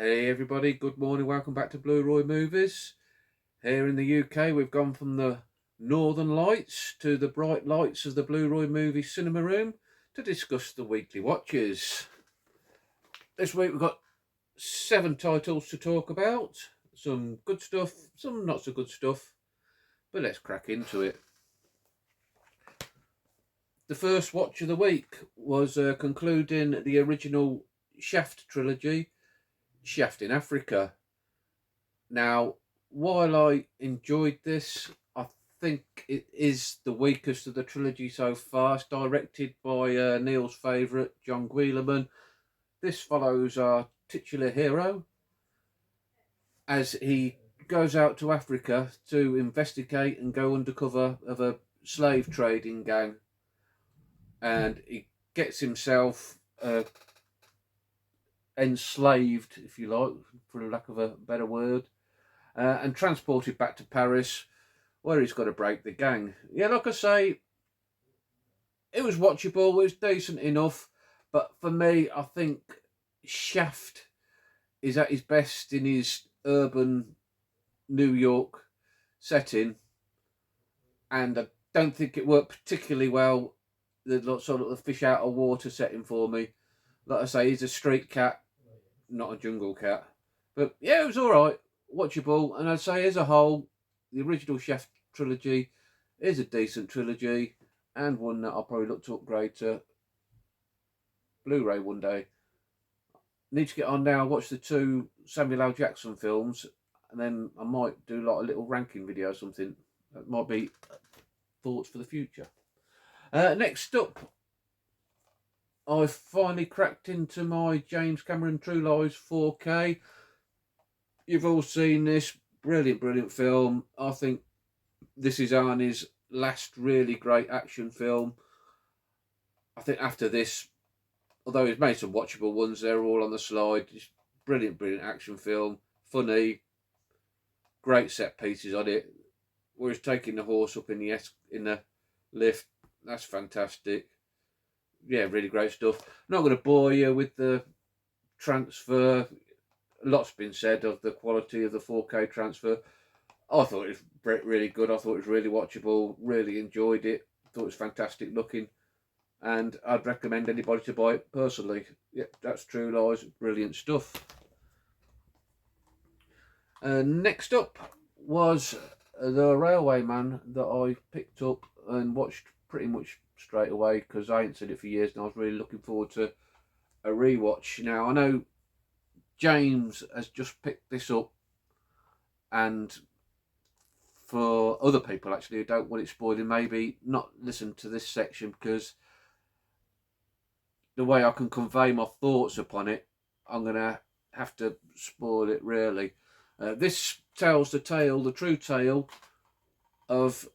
Hey everybody, good morning, welcome back to Blu-Roy Movies. Here in the UK we've gone from the northern lights to the bright lights of the Blu-Roy movie cinema room to discuss the weekly watches. This week we've got 7 titles to talk about, some good stuff, some not so good stuff, but let's crack into it. The first watch of the week was concluding the original Shaft trilogy, Shaft in Africa. Now, while I enjoyed this, I think it is the weakest of the trilogy so far. It's directed by Neil's favourite, John Guillermin. This follows our titular hero as he goes out to Africa to investigate and go undercover of a slave trading gang. And he gets himself enslaved, if you like, for lack of a better word, and transported back to Paris, where he's got to break the gang. Yeah, like I say, it was watchable, it was decent enough, but for me, I think Shaft is at his best in his urban New York setting, and I don't think it worked particularly well, the sort of the fish out of water setting for me. Like I say, he's a street cat, not a jungle cat. But yeah, it was alright, watchable, and I'd say as a whole, the original Shaft trilogy is a decent trilogy and one that I'll probably look to upgrade to Blu-ray one day. Need to get on now, watch the 2 Samuel L. Jackson films, and then I might do like a little ranking video or something. That might be thoughts for the future. Next up, I finally cracked into my James Cameron True Lies 4K. You've all seen this. Brilliant film. I think this is Arnie's last really great action film. I think after this, although he's made some watchable ones, they're all on the slide. It's brilliant action film. Funny, great set pieces on it. Where he's taking the horse up in the lift, that's fantastic. Yeah, really great stuff. Not going to bore you with the transfer. A lot's been said of the quality of the 4K transfer. I thought it was really good. I thought it was really watchable. Really enjoyed it. Thought it was fantastic looking. And I'd recommend anybody to buy it personally. Yeah, that's True Lies. Brilliant stuff. Next up was The Railwayman that I picked up and watched pretty much straight away because I ain't seen it for years and I was really looking forward to a rewatch. Now, I know James has just picked this up, and for other people actually who don't want it spoiling, maybe not listen to this section because the way I can convey my thoughts upon it, I'm going to have to spoil it really. This tells the true tale of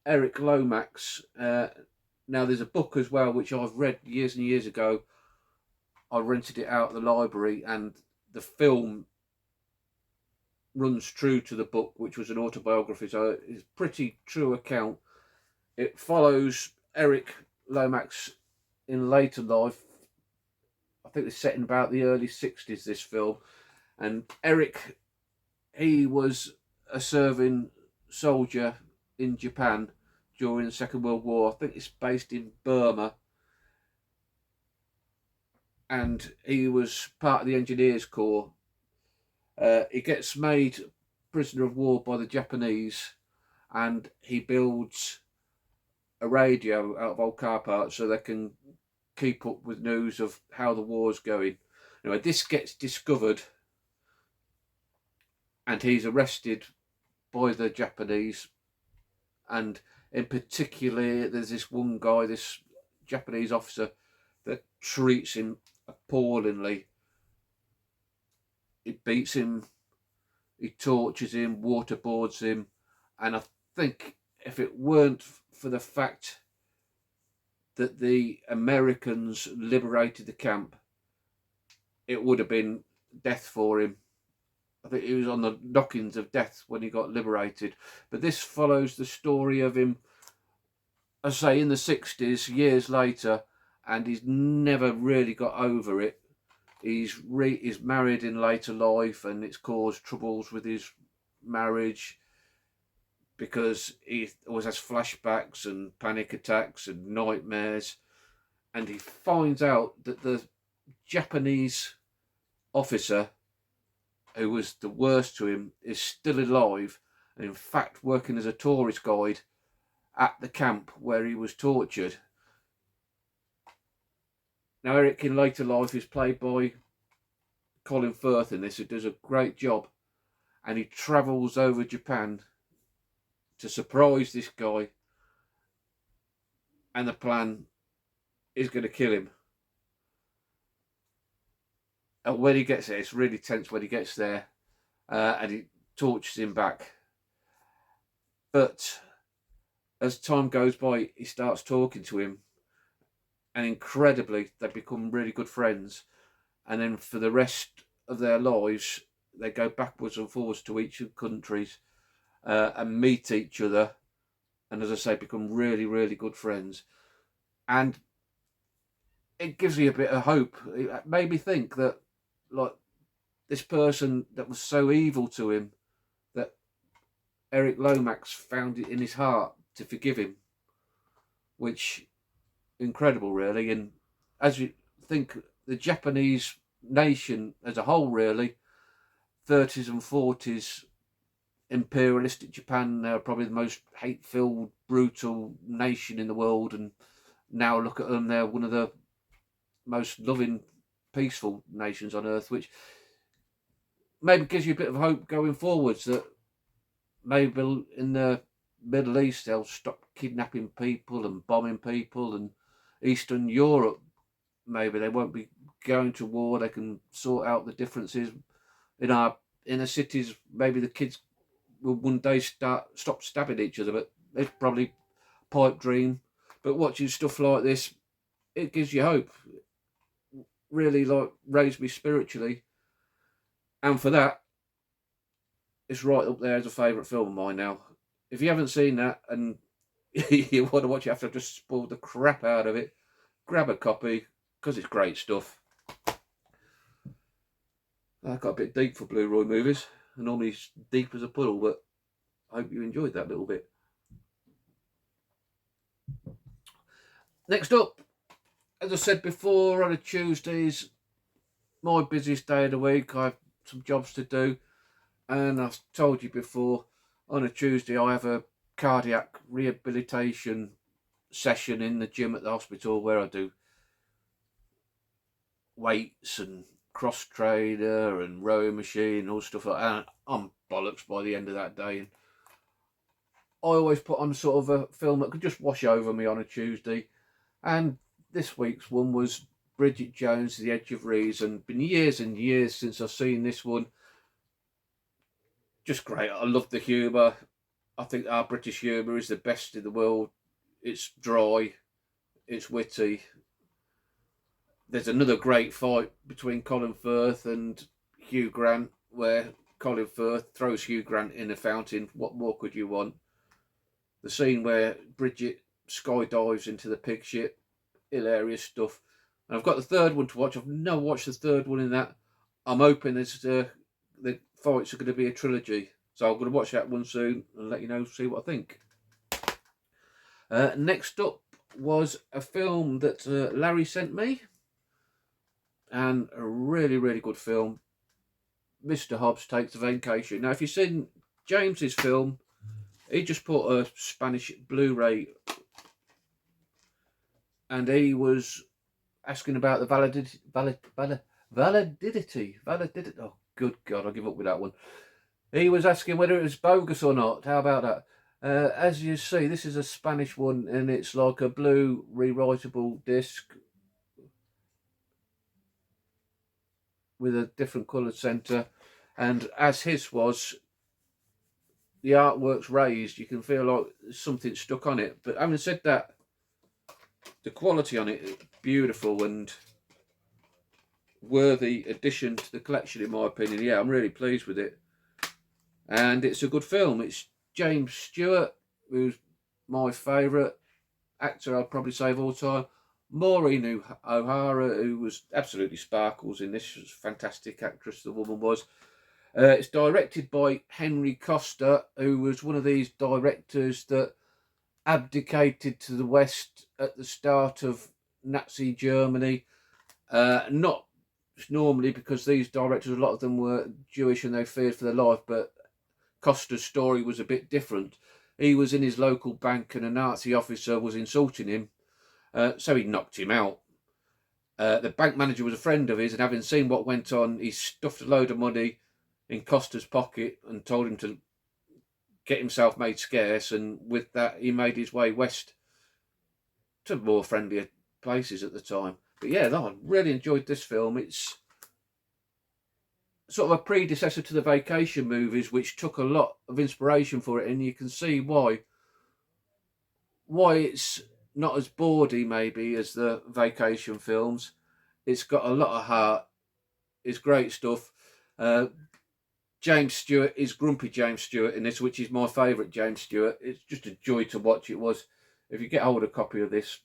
Eric Lomax. Now there's a book as well which I've read years and years ago. I rented it out at the library, and the film runs true to the book, which was an autobiography, so it's a pretty true account. It follows Eric Lomax in later life. I think it's set in about the early 60s, this film. And Eric, he was a serving soldier in Japan during the Second World War. I think it's based in Burma. And he was part of the Engineers Corps. He gets made prisoner of war by the Japanese, and he builds a radio out of old car parts so they can keep up with news of how the war's going. Anyway, this gets discovered, and he's arrested by the Japanese, and in particular there's this one guy, this Japanese officer, that treats him appallingly. He beats him, he tortures him, waterboards him, and I think if it weren't for the fact that the Americans liberated the camp, it would have been death for him. I think he was on the knockings of death when he got liberated. But this follows the story of him, I say, in the 60s, years later, and he's never really got over it. He's married in later life, and it's caused troubles with his marriage because he always has flashbacks and panic attacks and nightmares. And he finds out that the Japanese officer who was the worst to him is still alive, and in fact working as a tourist guide at the camp where he was tortured. Now, Eric in later life is played by Colin Firth in this, who does a great job, and he travels over Japan to surprise this guy, and the plan is going to kill him. And when he gets there, it's really tense when he gets there, and he tortures him back. But as time goes by, he starts talking to him, and incredibly, they become really good friends. And then for the rest of their lives, they go backwards and forwards to each of the countries and meet each other. And as I say, become really, really good friends. And it gives me a bit of hope. It made me think that, like, this person that was so evil to him, that Eric Lomax found it in his heart to forgive him, which incredible, really. And as you think, the Japanese nation as a whole, really, 30s and 40s imperialistic Japan, they're probably the most hate-filled, brutal nation in the world, and now look at them, they're one of the most loving, peaceful nations on earth, which maybe gives you a bit of hope going forwards, that maybe in the Middle East they'll stop kidnapping people and bombing people, and Eastern Europe, maybe they won't be going to war, they can sort out the differences. In our inner cities, maybe the kids will one day stop stabbing each other, but it's probably a pipe dream. But watching stuff like this, it gives you hope. Really, like, raised me spiritually, and for that, it's right up there as a favourite film of mine now. If you haven't seen that and you want to watch it after I've just spoiled the crap out of it, grab a copy, because it's great stuff. I got a bit deep for Blu-Roy movies, and normally it's deep as a puddle, but I hope you enjoyed that little bit. Next up, as I said before, on a Tuesday's my busiest day of the week. I have some jobs to do, and I've told you before, on a Tuesday I have a cardiac rehabilitation session in the gym at the hospital, where I do weights and cross trainer and rowing machine and all stuff like that. And I'm bollocks by the end of that day, and I always put on sort of a film that could just wash over me on a Tuesday. And this week's one was Bridget Jones' The Edge of Reason. Been years and years since I've seen this one. Just great. I love the humour. I think our British humour is the best in the world. It's dry, it's witty. There's another great fight between Colin Firth and Hugh Grant, where Colin Firth throws Hugh Grant in a fountain. What more could you want? The scene where Bridget skydives into the pig shit, hilarious stuff. And I've got the third one to watch. I've never watched the third one in that. I'm hoping the fights are going to be a trilogy, so I'm going to watch that one soon and let you know, see what I think. Next up was a film that Larry sent me, and a really, really good film, Mr. Hobs Takes a Vacation. Now, if you've seen James's film, he just put a Spanish Blu-ray, and he was asking about the validity. Oh, good God, I'll give up with that one. He was asking whether it was bogus or not. How about that? As you see, this is a Spanish one, and it's like a blue rewritable disc with a different coloured centre. And as his was, the artwork's raised. You can feel like something stuck on it. But having said that, the quality on it is beautiful and worthy addition to the collection, in my opinion. Yeah, I'm really pleased with it. And it's a good film. It's James Stewart, who's my favourite actor, I'd probably say, of all time. Maureen O'Hara, who was absolutely sparkles in this. She was a fantastic actress, the woman was. It's directed by Henry Costa, who was one of these directors that abdicated to the West at the start of Nazi Germany. Not normally, because these directors, a lot of them were Jewish and they feared for their life, but Costa's story was a bit different. He was in his local bank and a Nazi officer was insulting him, so he knocked him out. The bank manager was a friend of his, and having seen what went on, he stuffed a load of money in Costa's pocket and told him to get himself made scarce, and with that he made his way west to more friendlier places at the time. But yeah, no, I really enjoyed this film. It's sort of a predecessor to the Vacation movies, which took a lot of inspiration for it, and you can see why it's not as bawdy maybe as the Vacation films. It's got a lot of heart. It's great stuff. James Stewart is grumpy James Stewart in this, which is my favourite James Stewart. It's just a joy to watch. It was. If you get hold of a copy of this,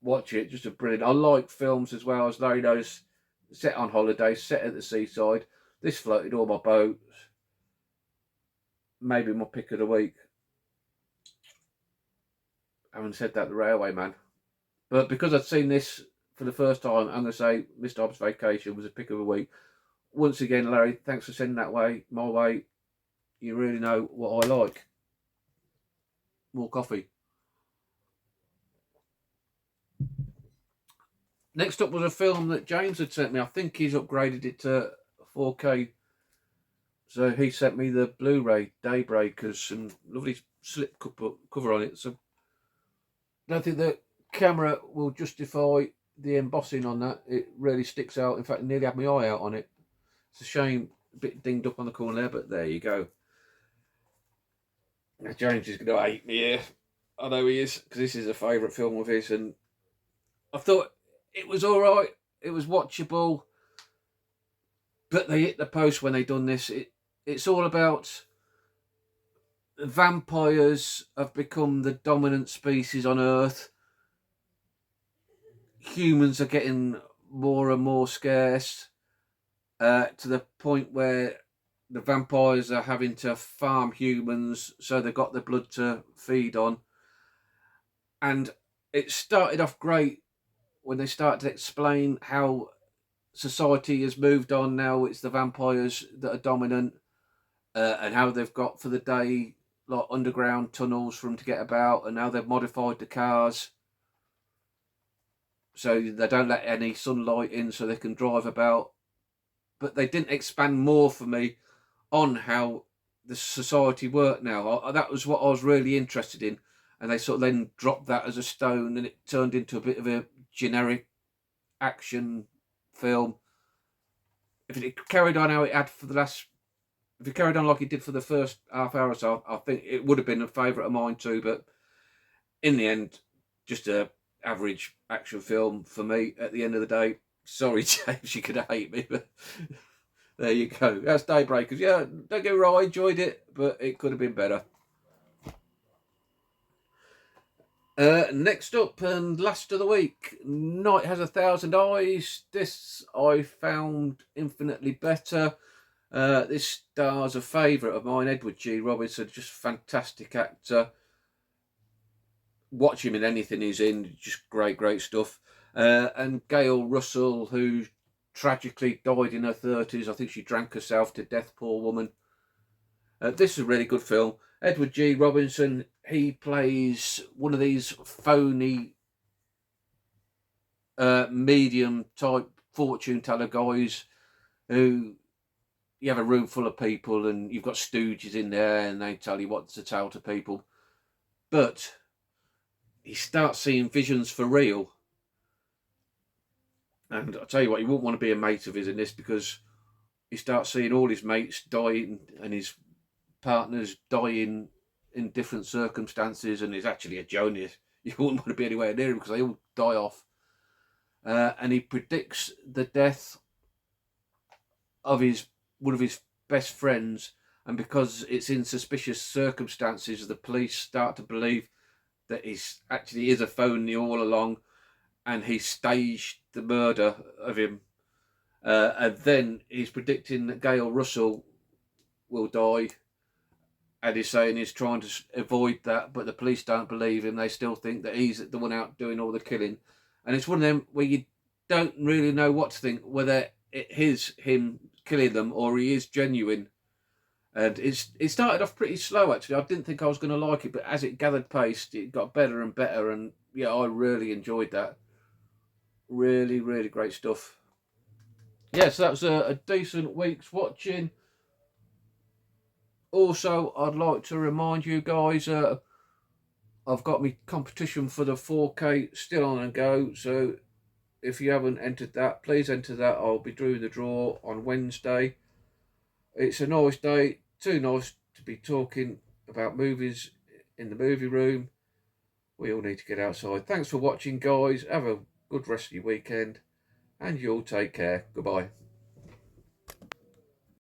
watch it. Just a brilliant. I like films as well, as Larry knows, set on holiday, set at the seaside. This floated all my boats. Maybe my pick of the week. Having said that, the Railway Man. But because I'd seen this for the first time, I'm going to say Mr. Hobbs' Vacation was a pick of the week. Once again, Larry, thanks for sending that my way. You really know what I like. More coffee. Next up was a film that James had sent me. I think he's upgraded it to 4K. So he sent me the Blu-ray Daybreakers and lovely slip cover on it. So I don't think the camera will justify the embossing on that. It really sticks out. In fact, I nearly had my eye out on it. It's a shame, a bit dinged up on the corner there, but there you go. Now, James is going to hate me here. I know he is, because this is a favourite film of his, and I thought it was all right. It was watchable, but they hit the post when they done this. It's all about vampires have become the dominant species on Earth. Humans are getting more and more scarce, to the point where the vampires are having to farm humans so they've got the blood to feed on. And it started off great when they started to explain how society has moved on. Now it's the vampires that are dominant, and how they've got for the day like underground tunnels for them to get about, and now they've modified the cars so they don't let any sunlight in so they can drive about. But they didn't expand more for me on how the society worked now. That was what I was really interested in, and they sort of then dropped that as a stone, and it turned into a bit of a generic action film. If it carried on how it had for the last, if it carried on like it did for the first half hour or so, I think it would have been a favourite of mine too. But in the end, just a average action film for me at the end of the day. Sorry, James, you could hate me, but there you go. That's Daybreakers. Yeah, don't get me wrong, I enjoyed it, but it could have been better. Next up and last of the week, Night Has 1,000 Eyes. This I found infinitely better. This stars a favourite of mine, Edward G. Robinson, just fantastic actor. Watch him in anything he's in, just great stuff. And Gail Russell, who tragically died in her 30s. I think she drank herself to death, poor woman. This is a really good film. Edward G. Robinson, he plays one of these phony medium type fortune teller guys who, you have a room full of people and you've got stooges in there and they tell you what to tell to people. But he starts seeing visions for real. And I'll tell you what, you wouldn't want to be a mate of his in this, because he starts seeing all his mates dying and his partners dying in different circumstances, and he's actually a Jonas. You wouldn't want to be anywhere near him because they all die off. And he predicts the death of one of his best friends, and because it's in suspicious circumstances, the police start to believe that he's actually is a phony all along. and he staged the murder of him. And then he's predicting that Gail Russell will die, and he's saying he's trying to avoid that, but the police don't believe him. They still think that he's the one out doing all the killing. And it's one of them where you don't really know what to think, whether it is him killing them or he is genuine. And it started off pretty slow, actually. I didn't think I was going to like it, but as it gathered pace, it got better and better. And yeah, I really enjoyed that. Really, really great stuff. Yeah, so that was a decent week's watching. Also, I'd like to remind you guys, I've got my competition for the 4K still on and go. So if you haven't entered that, please enter that. I'll be doing the draw on Wednesday. It's a nice day, too nice to be talking about movies in the movie room. We all need to get outside. Thanks for watching, guys. Have a good rest of your weekend, and you'll take care. Goodbye.